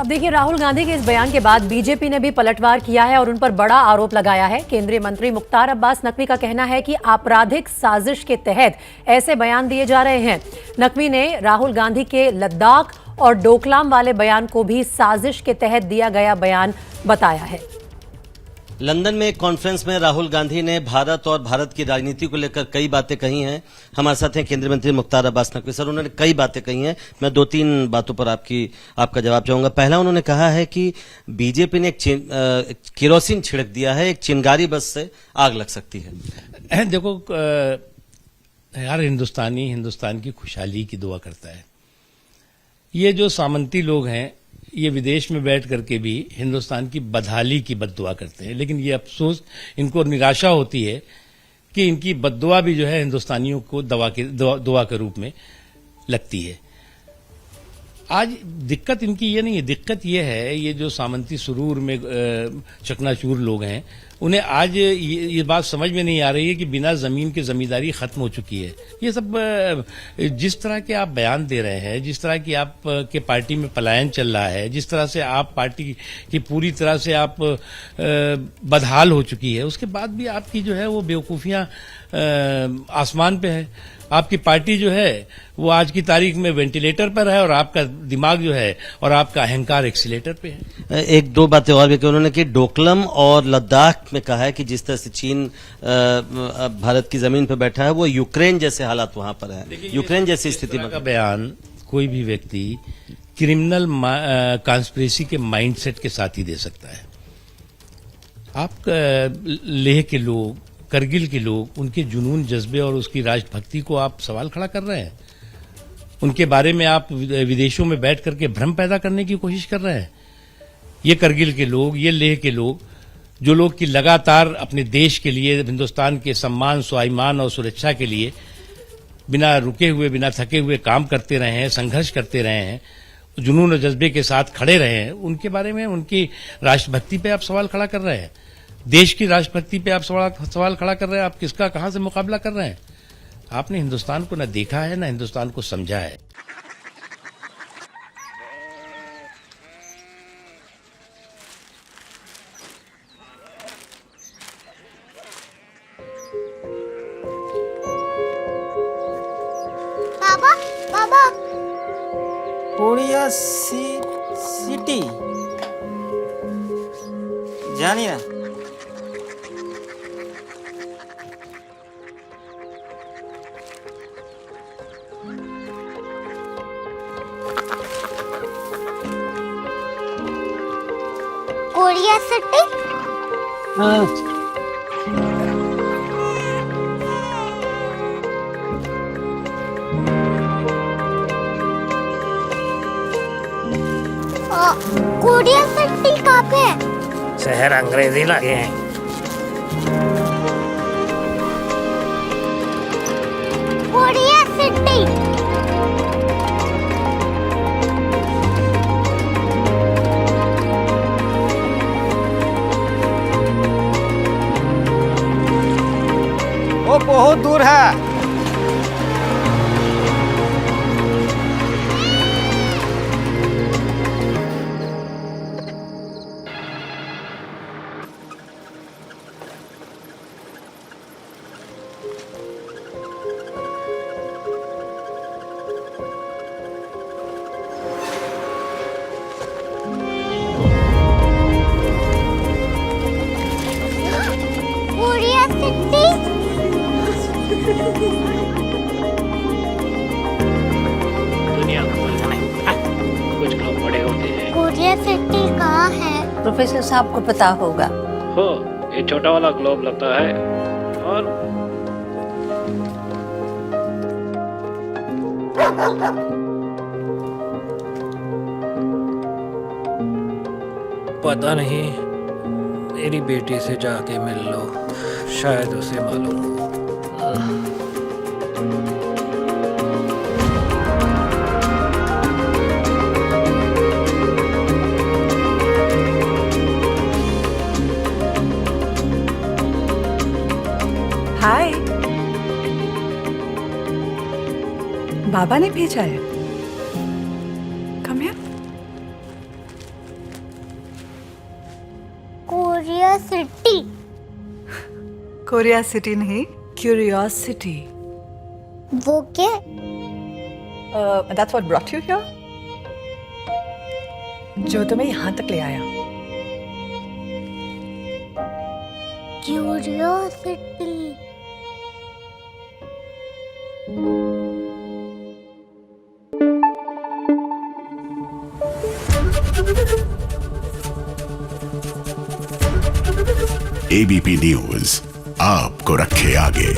अब देखिए, राहुल गांधी के इस बयान के बाद बीजेपी ने भी पलटवार किया है और उन पर बड़ा आरोप लगाया है। केंद्रीय मंत्री मुख्तार अब्बास नकवी का कहना है कि आपराधिक साजिश के तहत ऐसे बयान दिए जा रहे हैं। नकवी ने राहुल गांधी के लद्दाख और डोकलाम वाले बयान को भी साजिश के तहत दिया गया बयान बताया है। लंदन में एक कॉन्फ्रेंस में राहुल गांधी ने भारत और भारत की राजनीति को लेकर कई बातें कही हैं। हमारे साथ हैं केंद्रीय मंत्री मुख्तार अब्बास नकवी। सर, उन्होंने कई बातें कही हैं, मैं 2-3 बातों पर आपका जवाब चाहूंगा। पहला, उन्होंने कहा है कि बीजेपी ने एक केरोसिन छिड़क दिया है, एक चिंगारी बस से आग लग सकती है। देखो यार, हिंदुस्तान की खुशहाली की दुआ करता है। ये जो सामंती लोग हैं, ये विदेश में बैठ करके भी हिंदुस्तान की बदहाली की बद्दुआ करते हैं, लेकिन ये अफसोस, इनको निराशा होती है कि इनकी बद्दुआ भी जो है हिंदुस्तानियों को दुआ के रूप में लगती है। आज दिक्कत इनकी ये नहीं है, दिक्कत ये है, ये जो सामंती सुरूर में चकनाचूर लोग हैं, उन्हें आज ये बात समझ में नहीं आ रही है कि बिना जमीन की जमींदारी खत्म हो चुकी है। ये सब जिस तरह के आप बयान दे रहे हैं, जिस तरह की आप के पार्टी में पलायन चल रहा है, जिस तरह से आप पार्टी की पूरी तरह से आप बदहाल हो चुकी है, उसके बाद भी आपकी जो है वो बेवकूफियां आसमान पे है। आपकी पार्टी जो है वो आज की तारीख में वेंटिलेटर पर है और आपका दिमाग जो है और आपका अहंकार एक्सीलेटर पे है। 1-2 बातें और भी की उन्होंने कि डोकलम और लद्दाख में कहा है कि जिस तरह से चीन भारत की जमीन पर बैठा है, वो यूक्रेन जैसे हालात वहां पर है, यूक्रेन जैसी स्थिति में। का बयान कोई भी व्यक्ति क्रिमिनल कॉन्स्पिरेसी के माइंडसेट के साथ ही दे सकता है। आप लेह के लोग, करगिल के लोग, उनके जुनून, जज्बे और उसकी राष्ट्रभक्ति को आप सवाल खड़ा कर रहे हैं। उनके बारे में आप विदेशों में बैठ करके भ्रम पैदा करने की कोशिश कर रहे हैं। ये करगिल के लोग, ये लेह के लोग, जो लोग की लगातार अपने देश के लिए, हिंदुस्तान के सम्मान, स्वाभिमान और सुरक्षा के लिए बिना रुके हुए, बिना थके हुए काम करते रहे हैं, संघर्ष करते रहे हैं, जुनून और जज्बे के साथ खड़े रहे हैं, उनके बारे में, उनकी राष्ट्रभक्ति पे आप सवाल खड़ा कर रहे हैं। देश की राष्ट्रभक्ति पे आप सवाल खड़ा कर रहे हैं। आप किसका, कहां से मुकाबला कर रहे हैं? आपने हिंदुस्तान को न देखा है, न हिंदुस्तान को समझा है। बाबा, बाबा, कोरिया सिटी जानी ना? Korea city? हाँ। कोरिया सिटी कहाँ पे है? शहर अंग्रेजी लगे हैं। Korea city. वो बहुत दूर है। Korea city. दुनिया को बोलना है, कुछ लोग बड़े होते हैं। कोरिया सिटी कहाँ है? प्रोफेसर साहब को पता होगा। हो, ये छोटा वाला ग्लोब लगता है और पता नहीं, मेरी बेटी से जाके मिल लो, शायद उसे मालूम हो। हाय, बाबा ने भेजा है। Come here. Curiosity. Korea city नहीं, क्यूरियोसिटी। वो क्या? That's what brought you here? जो तुम्हें यहाँ तक ले आया। क्यूरियोसिटी। एबीपी न्यूज आपको रखे आगे।